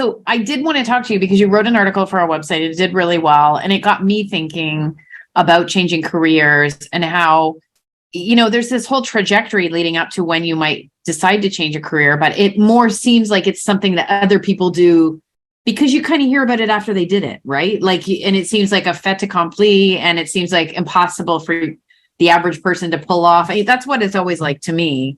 So I did want to talk to you because you wrote an article for our website. It did really well. And it got me thinking about changing careers and how, there's this whole trajectory leading up to when you might decide to change a career, but it more seems like it's something that other people do because you kind of hear about it after they did it, right? And it seems like a fait accompli, and it seems like impossible for the average person to pull off. That's what it's always like to me.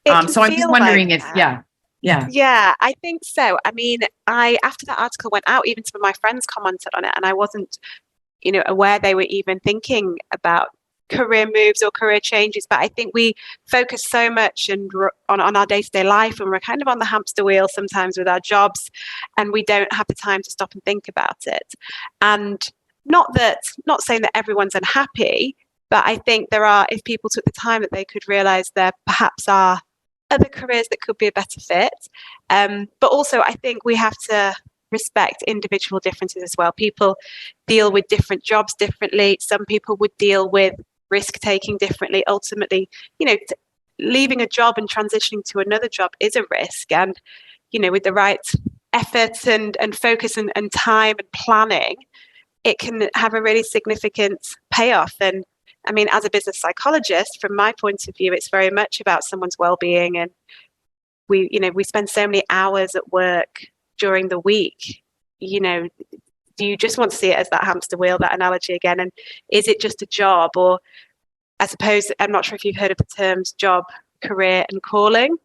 So I'm just wondering if, Yeah, I think so. I mean, after that article went out, even some of my friends commented on it, and I wasn't, aware they were even thinking about career moves or career changes. But I think we focus so much on our day-to-day life, and we're kind of on the hamster wheel sometimes with our jobs, and we don't have the time to stop and think about it. And not saying that everyone's unhappy, but I think if people took the time, that they could realize there perhaps are other careers that could be a better fit. But also, I think we have to respect individual differences as well. People deal with different jobs differently. Some people would deal with risk taking differently. Ultimately, leaving a job and transitioning to another job is a risk. And, with the right effort and focus and time and planning, it can have a really significant payoff. And I mean, as a business psychologist, from my point of view, it's very much about someone's well-being. And we spend so many hours at work during the week. Do you just want to see it as that hamster wheel, that analogy again? And is it just a job? Or I suppose, I'm not sure if you've heard of the terms job, career, and calling.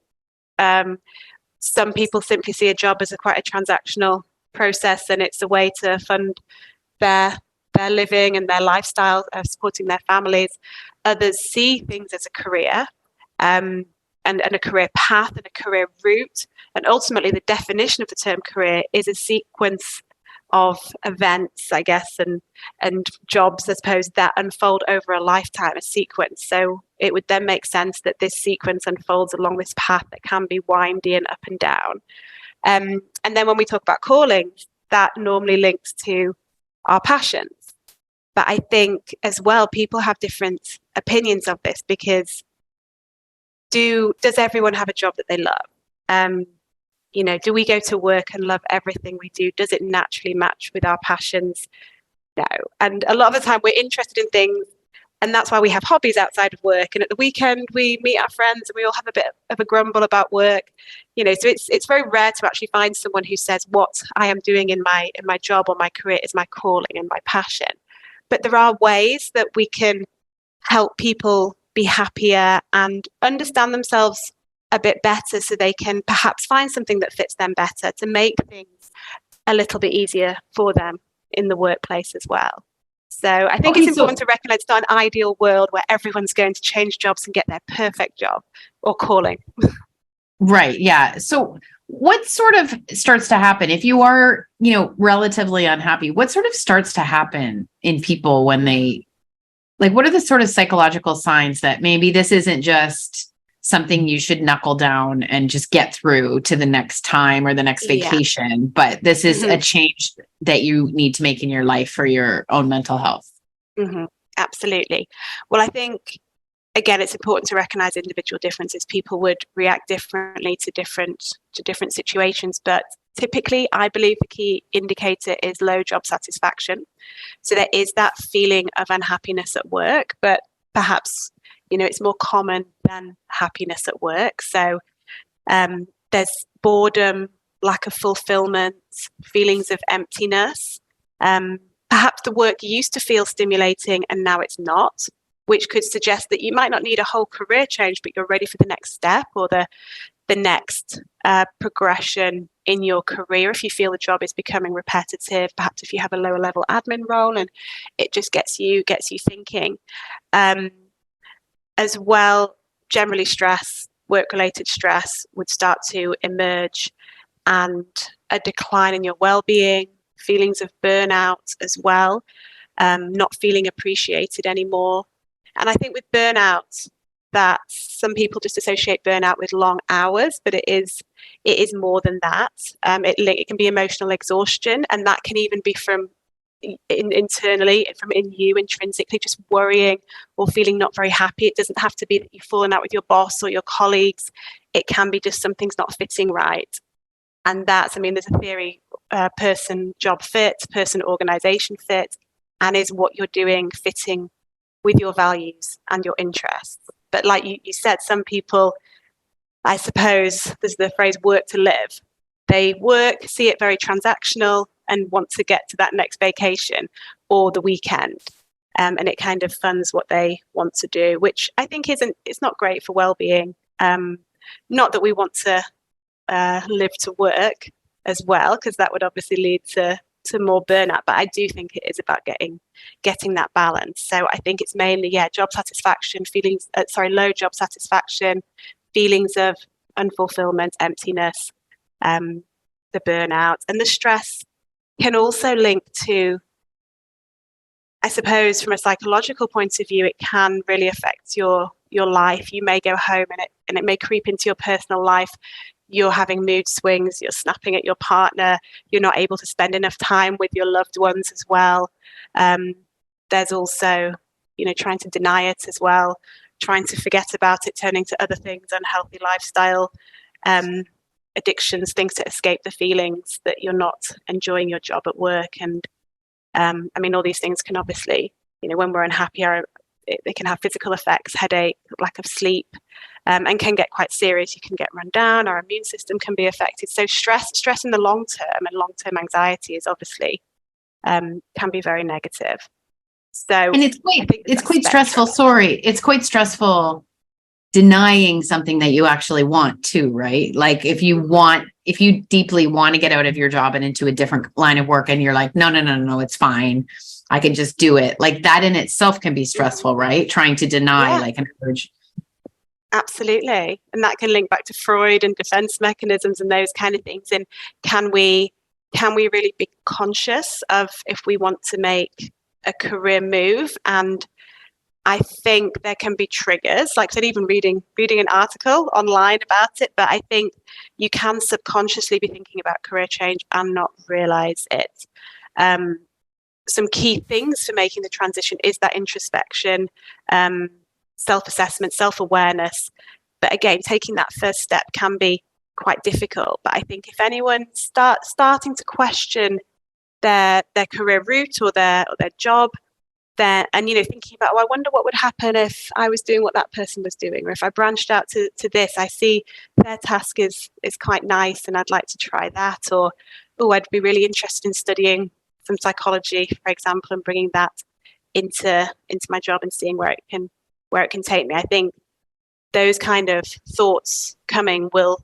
Some people simply see a job as quite a transactional process, and it's a way to fund their living and their lifestyle, supporting their families. Others see things as a career, and a career path and a career route. And ultimately, the definition of the term career is a sequence of events, I guess, and jobs, I suppose, that unfold over a lifetime, a sequence. So it would then make sense that this sequence unfolds along this path that can be windy and up and down. And then when we talk about calling, that normally links to our passions. But I think as well, people have different opinions of this, because does everyone have a job that they love? Do we go to work and love everything we do? Does it naturally match with our passions? No. And a lot of the time we're interested in things, and that's why we have hobbies outside of work. And at the weekend we meet our friends and we all have a bit of a grumble about work. So it's very rare to actually find someone who says what I am doing in my job or my career is my calling and my passion. But there are ways that we can help people be happier and understand themselves a bit better, so they can perhaps find something that fits them better to make things a little bit easier for them in the workplace as well. So I think it's important to recognize it's not an ideal world where everyone's going to change jobs and get their perfect job or calling. Right. Yeah. So what sort of starts to happen if you are, relatively unhappy? What sort of starts to happen in people when what are the sort of psychological signs that maybe this isn't just something you should knuckle down and just get through to the next time or the next vacation, but this is a change that you need to make in your life for your own mental health? Mm-hmm. Absolutely. Well, I think, again, it's important to recognize individual differences. People would react differently to different situations, but typically, I believe the key indicator is low job satisfaction. So there is that feeling of unhappiness at work, but perhaps, it's more common than happiness at work. So there's boredom, lack of fulfillment, feelings of emptiness. Perhaps the work used to feel stimulating and now it's not, which could suggest that you might not need a whole career change, but you're ready for the next step or the next progression in your career. If you feel the job is becoming repetitive, perhaps if you have a lower level admin role and it just gets you thinking. As well, generally work-related stress would start to emerge, and a decline in your well-being, feelings of burnout as well, not feeling appreciated anymore. And I think with burnout, that some people just associate burnout with long hours, but it is more than that. It can be emotional exhaustion, and that can even be from internally, from in you intrinsically, just worrying or feeling not very happy. It doesn't have to be that you've fallen out with your boss or your colleagues. It can be just something's not fitting right. And that's, I mean, there's a theory, person job fit, person organization fit, and is what you're doing fitting with your values and your interests. But like you said, some people, I suppose there's the phrase work to live. They work, see it very transactional, and want to get to that next vacation or the weekend. And it kind of funds what they want to do, which I think it's not great for well-being. Not that we want to live to work as well, because that would obviously lead to more burnout. But I do think it is about getting that balance. So I think it's mainly, job satisfaction, low job satisfaction, feelings of unfulfillment, emptiness, the burnout, and the stress can also link to, I suppose, from a psychological point of view, it can really affect your life. You may go home and it may creep into your personal life. You're having mood swings, you're snapping at your partner, you're not able to spend enough time with your loved ones as well. There's also, trying to deny it as well, trying to forget about it, turning to other things, unhealthy lifestyle, addictions, things to escape the feelings that you're not enjoying your job at work. And all these things can obviously, when we're unhappy, they can have physical effects, headache, lack of sleep, and can get quite serious. You can get run down, our immune system can be affected. So stress in the long term and long-term anxiety is obviously can be very negative. So, and it's quite stressful. Sorry, it's quite stressful denying something that you actually want too, right? Like if you deeply want to get out of your job and into a different line of work, and you're like, no, it's fine, I can just do it. Like that in itself can be stressful, right? Trying to deny like an urge. Absolutely. And that can link back to Freud and defense mechanisms and those kind of things. And can we really be conscious of if we want to make a career move? And I think there can be triggers, like I said, even reading an article online about it, but I think you can subconsciously be thinking about career change and not realize it. Some key things for making the transition is that introspection, self-assessment, self-awareness. But again, taking that first step can be quite difficult. But I think if anyone starting to question their career route or their job, and thinking about, I wonder what would happen if I was doing what that person was doing, or if I branched out to this, I see their task is quite nice and I'd like to try that, or I'd be really interested in studying some psychology, for example, and bringing that into my job and seeing where it can take me. I think those kind of thoughts coming will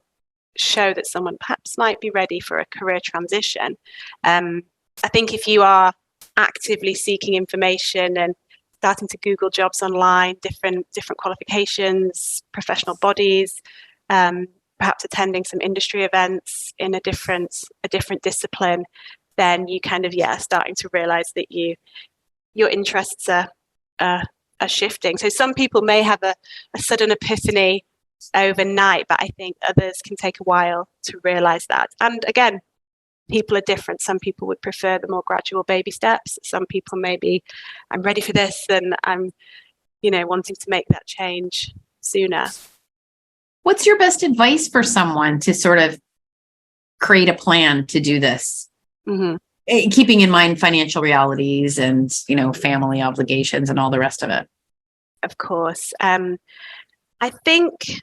show that someone perhaps might be ready for a career transition. I think if you are actively seeking information and starting to Google jobs online, different qualifications, professional bodies, perhaps attending some industry events in a different discipline, then you kind of starting to realize that your interests are shifting. So some people may have a sudden epiphany overnight, but I think others can take a while to realize that. And again, people are different. Some people would prefer the more gradual baby steps. Some people maybe, I'm ready for this and I'm, wanting to make that change sooner. What's your best advice for someone to sort of create a plan to do this? Mm-hmm. Keeping in mind financial realities and, family obligations and all the rest of it. Of course. I think,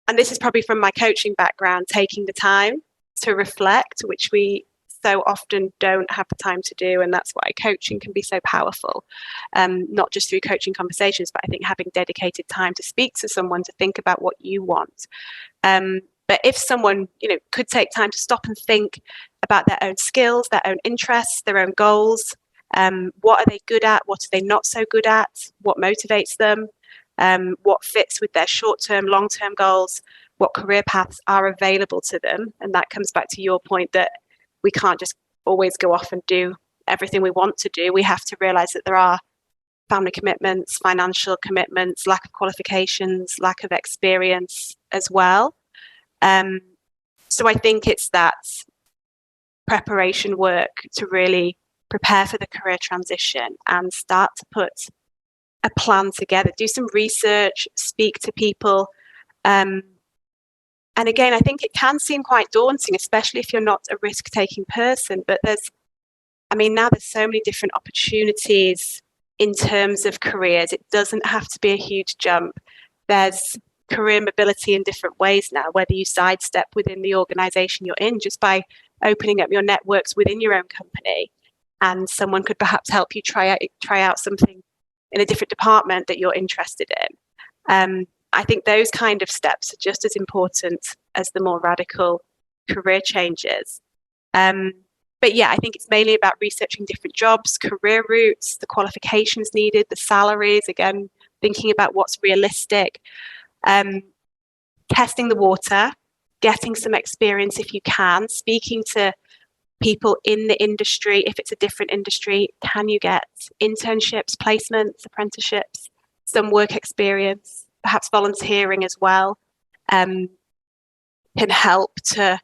and this is probably from my coaching background, taking the time to reflect, which we so often don't have the time to do. And that's why coaching can be so powerful, not just through coaching conversations, but I think having dedicated time to speak to someone to think about what you want. But if someone, could take time to stop and think about their own skills, their own interests, their own goals, what are they good at? What are they not so good at? What motivates them? What fits with their short-term, long-term goals? What career paths are available to them? And that comes back to your point that we can't just always go off and do everything we want to do. We have to realize that there are family commitments, financial commitments, lack of qualifications, lack of experience as well. So I think it's that preparation work to really prepare for the career transition and start to put a plan together, do some research, speak to people, and And again, I think it can seem quite daunting, especially if you're not a risk-taking person. But now there's so many different opportunities in terms of careers. It doesn't have to be a huge jump. There's career mobility in different ways now, whether you sidestep within the organization you're in just by opening up your networks within your own company, and someone could perhaps help you try out something in a different department that you're interested in. I think those kind of steps are just as important as the more radical career changes. But yeah, I think it's mainly about researching different jobs, career routes, the qualifications needed, the salaries, again, thinking about what's realistic, testing the water, getting some experience if you can, speaking to people in the industry. If it's a different industry, can you get internships, placements, apprenticeships, some work experience, perhaps volunteering as well, can help to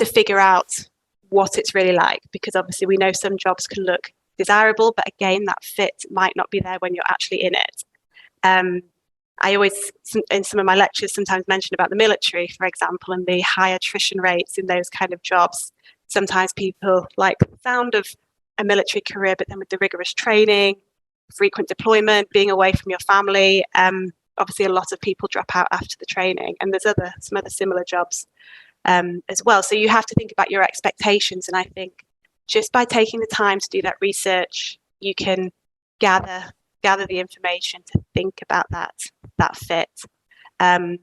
figure out what it's really like, because obviously we know some jobs can look desirable, but again, that fit might not be there when you're actually in it. I always, in some of my lectures, sometimes mention about the military, for example, and the high attrition rates in those kind of jobs. Sometimes people like the sound of a military career, but then with the rigorous training, frequent deployment, being away from your family, obviously a lot of people drop out after the training, and there's some other similar jobs as well. So you have to think about your expectations, and I think just by taking the time to do that research, you can gather the information to think about that fit. And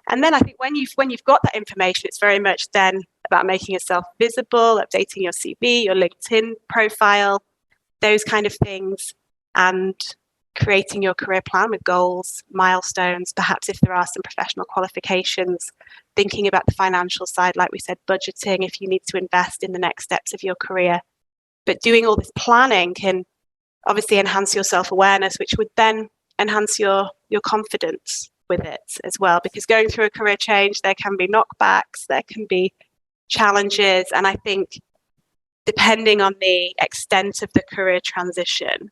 then I think when you've got that information, it's very much then about making yourself visible, updating your CV, your LinkedIn profile, those kind of things, and creating your career plan with goals, milestones, perhaps if there are some professional qualifications, thinking about the financial side, like we said, budgeting if you need to invest in the next steps of your career. But doing all this planning can obviously enhance your self-awareness, which would then enhance your confidence with it as well. Because going through a career change, there can be knockbacks, there can be challenges. And I think depending on the extent of the career transition,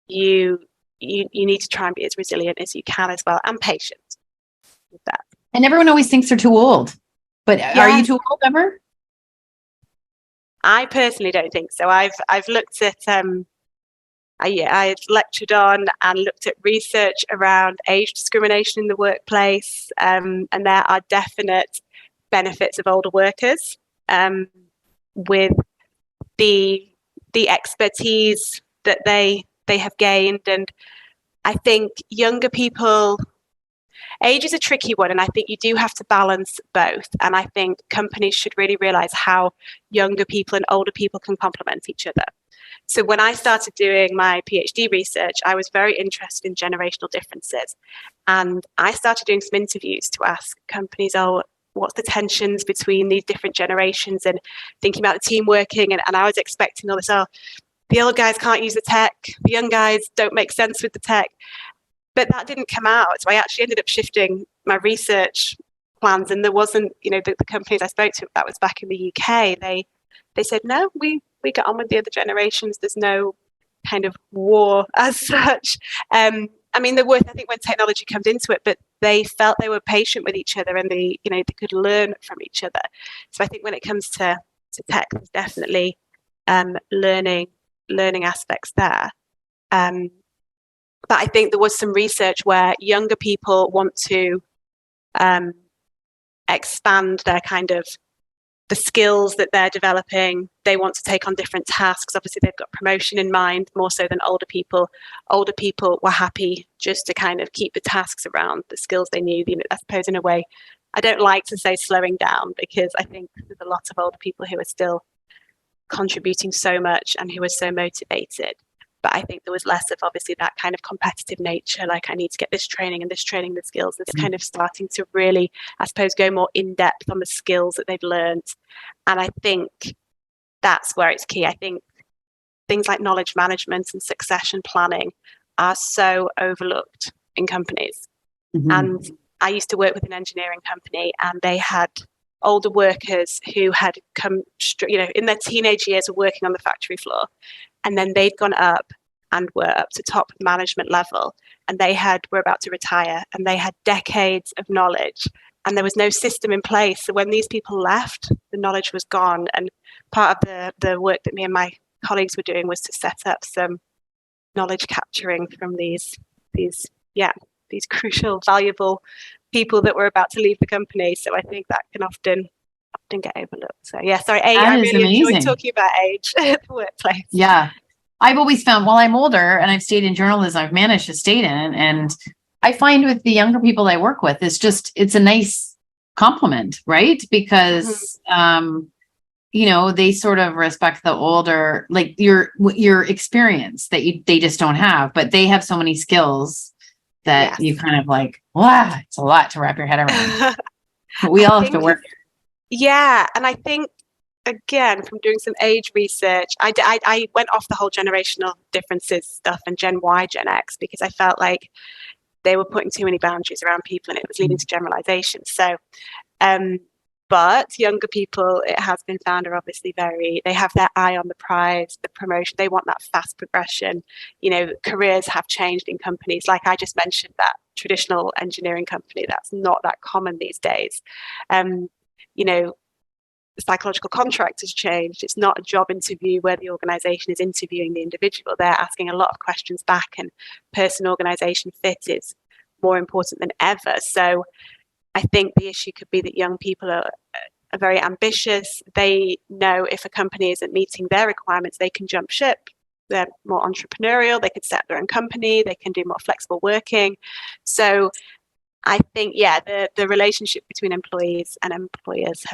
you need to try and be as resilient as you can as well, and patient with that. And everyone always thinks they're too old, but are you too old ever? I personally don't think so. I've looked at I lectured on and looked at research around age discrimination in the workplace, and there are definite benefits of older workers with the expertise that they have gained. And I think younger people, age is a tricky one, and I think you do have to balance both. And I think companies should really realize how younger people and older people can complement each other. So when I started doing my PhD research, I was very interested in generational differences. And I started doing some interviews to ask companies, what's the tensions between these different generations, and thinking about the team working. And I was expecting all this, the old guys can't use the tech, the young guys don't make sense with the tech. But that didn't come out. So I actually ended up shifting my research plans, and there wasn't, the companies I spoke to, that was back in the UK, they said, no, we get on with the other generations. There's no kind of war as such. I think when technology comes into it, but they felt they were patient with each other, and they could learn from each other. So I think when it comes to tech, there's definitely learning aspects there. But I think there was some research where younger people want to expand their kind of the skills that they're developing. They want to take on different tasks. Obviously, they've got promotion in mind more so than older people. Older people were happy just to kind of keep the tasks around the skills they knew. I suppose in a way, I don't like to say slowing down, because I think there's a lot of older people who are still contributing so much and who are so motivated. But I think there was less of obviously that kind of competitive nature, like I need to get this training and the skills. That's kind of starting to really, I suppose, go more in depth on the skills that they've learned. And I think that's where it's key. I think things like knowledge management and succession planning are so overlooked in companies. Mm-hmm. And I used to work with an engineering company, and they had older workers who had come, in their teenage years, were working on the factory floor. And then they'd gone up and were up to top management level, and were about to retire, and they had decades of knowledge there was no system in place. So when these people left, the knowledge was gone. And part of the work that me and my colleagues were doing was to set up some knowledge capturing from these crucial, valuable people that were about to leave the company. So I think that can often get overlooked. So yeah, sorry, I really enjoyed talking about age at the workplace. Yeah. I've always found, while I'm older and I've stayed in journalism, I've managed to stay in, and I find with the younger people I work with, it's a nice compliment, right? Because, they sort of respect the older, like your experience that they just don't have, but they have so many skills that you kind of like, wow, it's a lot to wrap your head around. But we all have to work. Yeah. And I think, again, from doing some age research, I went off the whole generational differences stuff and Gen Y, Gen X, because I felt like they were putting too many boundaries around people and it was leading to generalization. So, but younger people, it has been found, are obviously they have their eye on the prize, the promotion. They want that fast progression. Careers have changed in companies. Like I just mentioned, that traditional engineering company, that's not that common these days. The psychological contract has changed. It's not a job interview where the organization is interviewing the individual. They're asking a lot of questions back, and person-organization fit is more important than ever. So I think the issue could be that young people are very ambitious. They know if a company isn't meeting their requirements, they can jump ship. They're more entrepreneurial. They could set their own company. They can do more flexible working. So I think, the relationship between employees and employers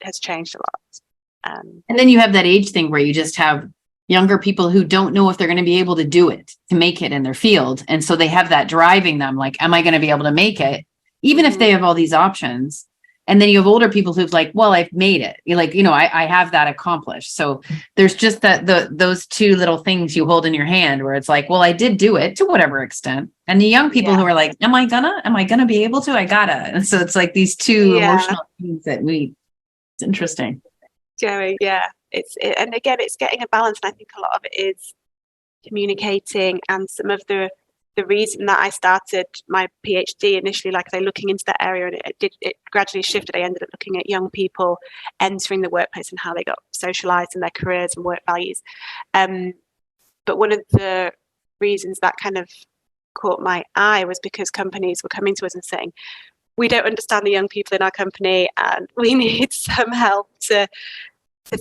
has changed a lot. And then you have that age thing where you just have younger people who don't know if they're going to be able to do it, to make it in their field. And so they have that driving them, like, am I going to be able to make it? Even if they have all these options. And then you have older people who've like, well, I've made it. You're like, I have that accomplished. So there's just those two little things you hold in your hand where it's like, well, I did do it to whatever extent. And the young people who are like, am I gonna be able to? I gotta. And so it's like these two emotional things that it's interesting. Joey, and again, it's getting a balance. And I think a lot of it is communicating, and some of the reason that I started my PhD initially, like I say, looking into that area, and it gradually shifted. I ended up looking at young people entering the workplace and how they got socialized in their careers and work values. But one of the reasons that kind of caught my eye was because companies were coming to us and saying, we don't understand the young people in our company and we need some help to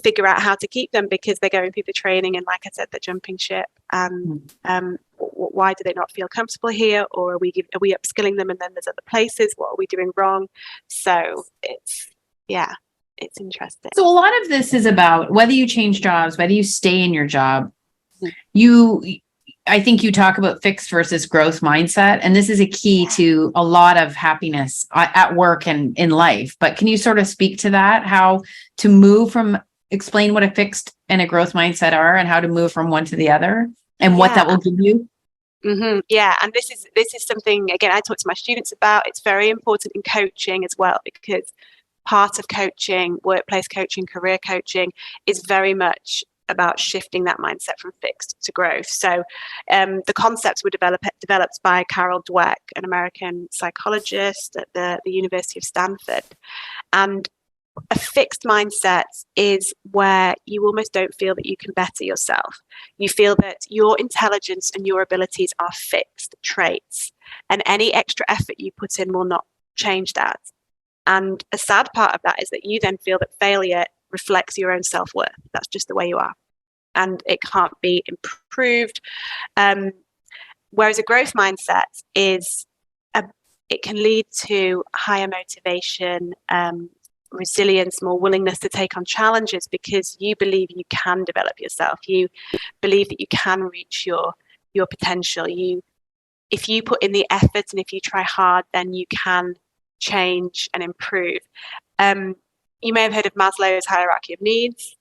figure out how to keep them, because they're going through the training and, like I said, they're jumping ship. Why do they not feel comfortable here? Or are we upskilling them and then there's other places? What are we doing wrong? So it's interesting. So a lot of this is about whether you change jobs, whether you stay in your job. I think you talk about fixed versus growth mindset, and this is a key to a lot of happiness at work and in life. But can you sort of speak to that, how to move from, explain what a fixed and a growth mindset are, and how to move from one to the other, and what that will give you? Yeah, and this is something, again, I talk to my students about. It's very important in coaching as well, because part of coaching, workplace coaching, career coaching, is very much about shifting that mindset from fixed to growth. So the concepts were developed by Carol Dweck, an American psychologist at the University of Stanford. And a fixed mindset is where you almost don't feel that you can better yourself. You feel that your intelligence and your abilities are fixed traits, and any extra effort you put in will not change that. And a sad part of that is that you then feel that failure reflects your own self-worth. That's just the way you are, and it can't be improved. Whereas a growth mindset is, it can lead to higher motivation, resilience, more willingness to take on challenges, because you believe you can develop yourself. You believe that you can reach your potential. If you put in the effort and if you try hard, then you can change and improve. You may have heard of Maslow's hierarchy of needs.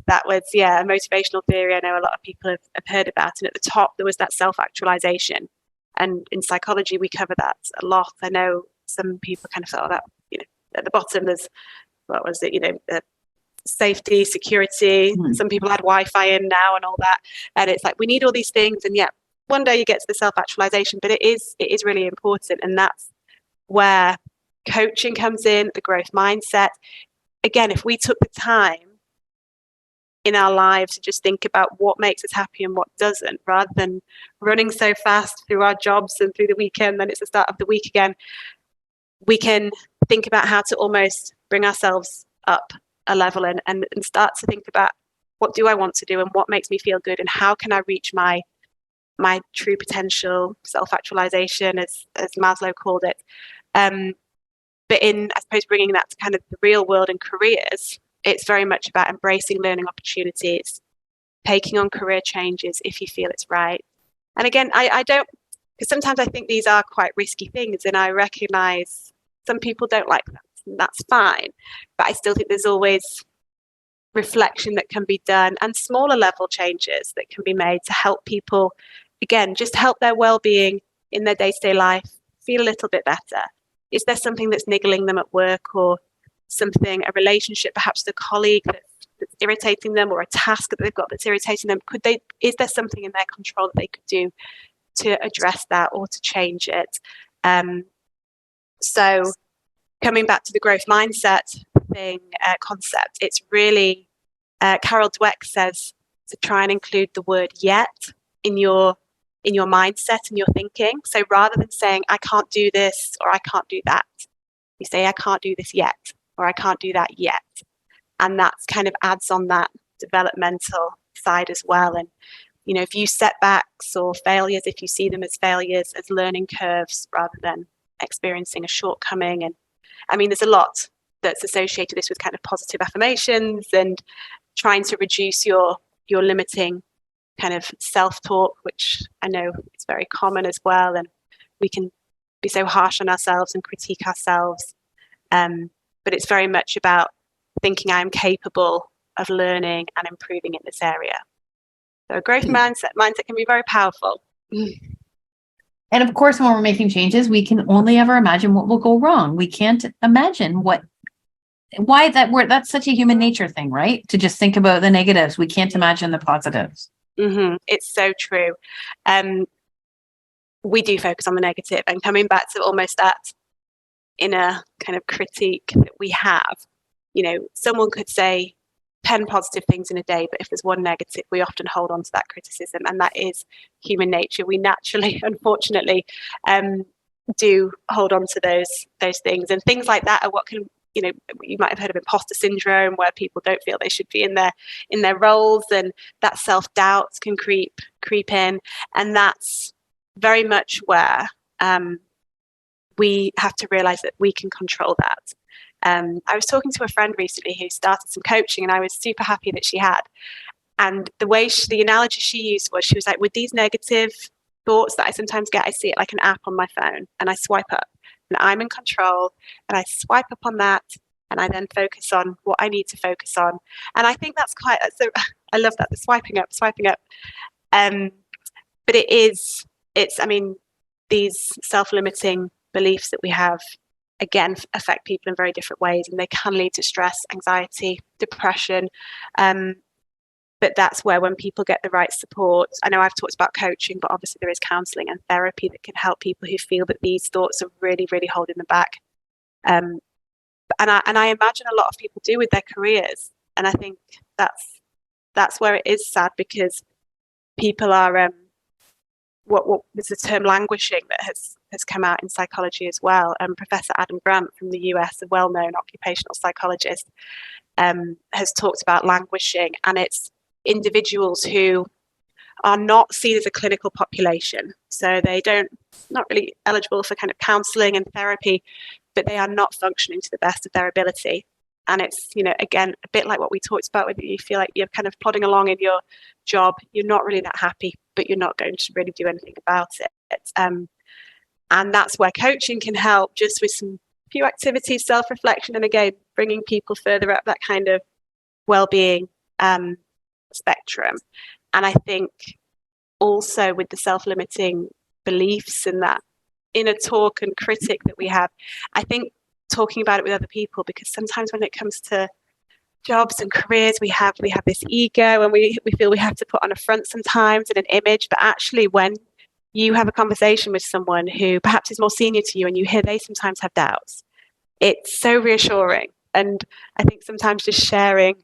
That was, a motivational theory I know a lot of people have heard about. And at the top, there was that self-actualization. And in psychology, we cover that a lot. I know some people kind of thought that, at the bottom, there's, what was it, safety, security. Some people had Wi-Fi in now and all that. And it's like, we need all these things. And one day you get to the self-actualization, but it is really important. And that's where coaching comes in, the growth mindset. Again, if we took the time in our lives to just think about what makes us happy and what doesn't, rather than running so fast through our jobs and through the weekend, then it's the start of the week again, we can think about how to almost bring ourselves up a level and start to think about, what do I want to do and what makes me feel good, and how can I reach my true potential, self-actualization, as Maslow called it. But in, I suppose, bringing that to kind of the real world and careers, it's very much about embracing learning opportunities, taking on career changes if you feel it's right. And again, I don't, because sometimes I think these are quite risky things, and I recognize some people don't like that, and that's fine. But I still think there's always reflection that can be done and smaller level changes that can be made to help people, again, just help their well-being in their day-to-day life feel a little bit better. Is there something that's niggling them at work, or something, a relationship, perhaps with a colleague that's irritating them, or a task that they've got that's irritating them? Is there something in their control that they could do to address that or to change it? So coming back to the growth mindset concept, it's really, Carol Dweck says to try and include the word yet in your mindset and your thinking. So rather than saying, I can't do this or I can't do that, you say, I can't do this yet, or I can't do that yet. And that kind of adds on that developmental side as well. And, you know, view setbacks or failures, if you see them as failures, as learning curves rather than experiencing a shortcoming. And I mean, there's a lot that's associated this with kind of positive affirmations and trying to reduce your limiting kind of self-talk, which I know is very common as well. And we can be so harsh on ourselves and critique ourselves. But it's very much about thinking I am capable of learning and improving in this area. So a growth mindset can be very powerful. And of course, when we're making changes, we can only ever imagine what will go wrong. We can't imagine that's such a human nature thing, right? To just think about the negatives. We can't imagine the positives. Mm-hmm. It's so true. We do focus on the negative, and coming back to almost that inner kind of critique that we have, you know, someone could say 10 positive things in a day, but if there's one negative, we often hold on to that criticism, and that is human nature. We naturally, unfortunately, do hold on to those things, and things like that are what can, you know, you might have heard of imposter syndrome, where people don't feel they should be in their roles, and that self-doubt can creep in, and that's very much where we have to realize that we can control that. I was talking to a friend recently who started some coaching, and I was super happy that she had. And the analogy she used was, she was like, with these negative thoughts that I sometimes get, I see it like an app on my phone, and I swipe up, and I'm in control, and I swipe up on that, and I then focus on what I need to focus on. And I think that's so I love that, the swiping up. But I mean, these self-limiting beliefs that we have, again, affect people in very different ways, and they can lead to stress, anxiety, depression. But that's where, when people get the right support, I know I've talked about coaching, but obviously there is counselling and therapy that can help people who feel that these thoughts are really, really holding them back. And I imagine a lot of people do with their careers, and I think that's where it is sad, because people are what there's a term, languishing, that has come out in psychology as well. Professor Adam Grant from the US, a well-known occupational psychologist, has talked about languishing, and it's individuals who are not seen as a clinical population. So not really eligible for kind of counselling and therapy, but they are not functioning to the best of their ability. And it's, you know, again, a bit like what we talked about, whether you feel like you're kind of plodding along in your job, you're not really that happy, but you're not going to really do anything about it. And that's where coaching can help, just with some few activities, self-reflection, and again, bringing people further up that kind of well-being spectrum. And I think also with the self-limiting beliefs and that inner talk and critic that we have, I think talking about it with other people, because sometimes when it comes to jobs and careers, we have this ego, and we feel we have to put on a front sometimes and an image. But actually, when you have a conversation with someone who perhaps is more senior to you, and you hear they sometimes have doubts, it's so reassuring. And I think sometimes just sharing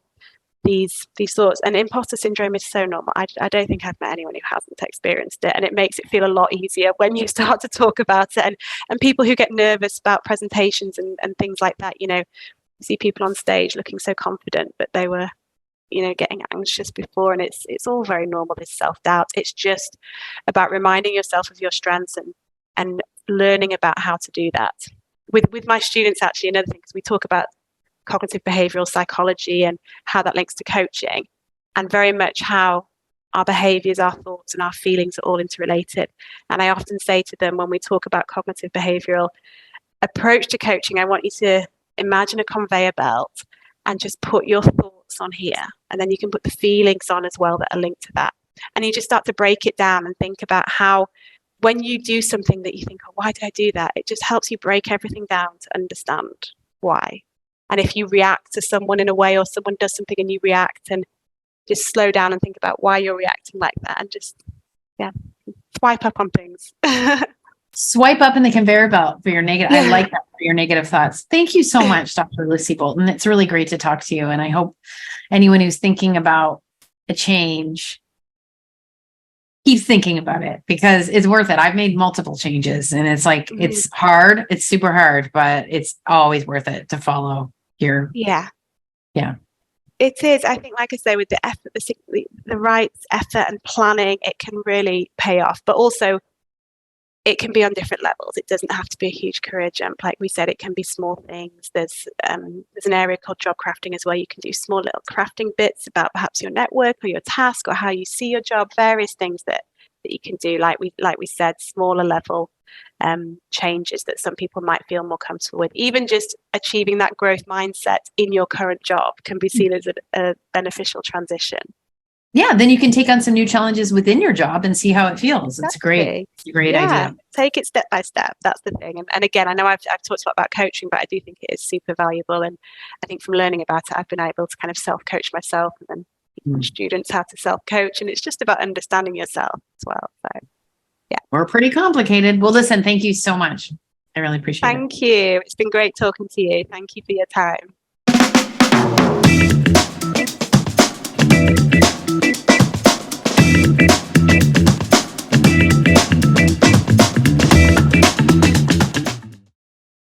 these thoughts, and imposter syndrome is so normal. I don't think I've met anyone who hasn't experienced it, and it makes it feel a lot easier when you start to talk about it. And people who get nervous about presentations and things like that, you know, you see people on stage looking so confident, but they were, you know, getting anxious before, and it's all very normal, this self-doubt. It's just about reminding yourself of your strengths and learning about how to do that. With my students, actually, another thing, because we talk about cognitive behavioral psychology and how that links to coaching, and very much how our behaviors, our thoughts and our feelings are all interrelated. And I often say to them, when we talk about cognitive behavioral approach to coaching, I want you to imagine a conveyor belt and just put your thoughts on here, and then you can put the feelings on as well that are linked to that. And you just start to break it down and think about how, when you do something that you think, oh, why did I do that? It just helps you break everything down to understand why. And if you react to someone in a way, or someone does something and you react, and just slow down and think about why you're reacting like that, and just, swipe up on things. Swipe up in the conveyor belt for your negative. I like that, for your negative thoughts. Thank you so much, Dr. Lucy Bolton. It's really great to talk to you. And I hope anyone who's thinking about a change keeps thinking about it, because it's worth it. I've made multiple changes, and it's like, it's hard. It's super hard, but it's always worth it to follow your. Yeah. It is. I think, like I say, with the effort, the right effort and planning, it can really pay off. But also, it can be on different levels. It doesn't have to be a huge career jump. Like we said, it can be small things. There's an area called job crafting as well. You can do small little crafting bits about perhaps your network or your task or how you see your job, various things that you can do. Like we said, smaller level changes that some people might feel more comfortable with. Even just achieving that growth mindset in your current job can be seen as a beneficial transition. Yeah, then you can take on some new challenges within your job and see how it feels. Exactly. It's a great idea. Take it step by step. That's the thing. And again, I know I've talked a lot about coaching, but I do think it is super valuable. And I think from learning about it, I've been able to kind of self-coach myself, and then teach students how to self-coach. And it's just about understanding yourself as well. So, yeah. We're pretty complicated. Well, listen, thank you so much. I really appreciate it. Thank you. It's been great talking to you. Thank you for your time.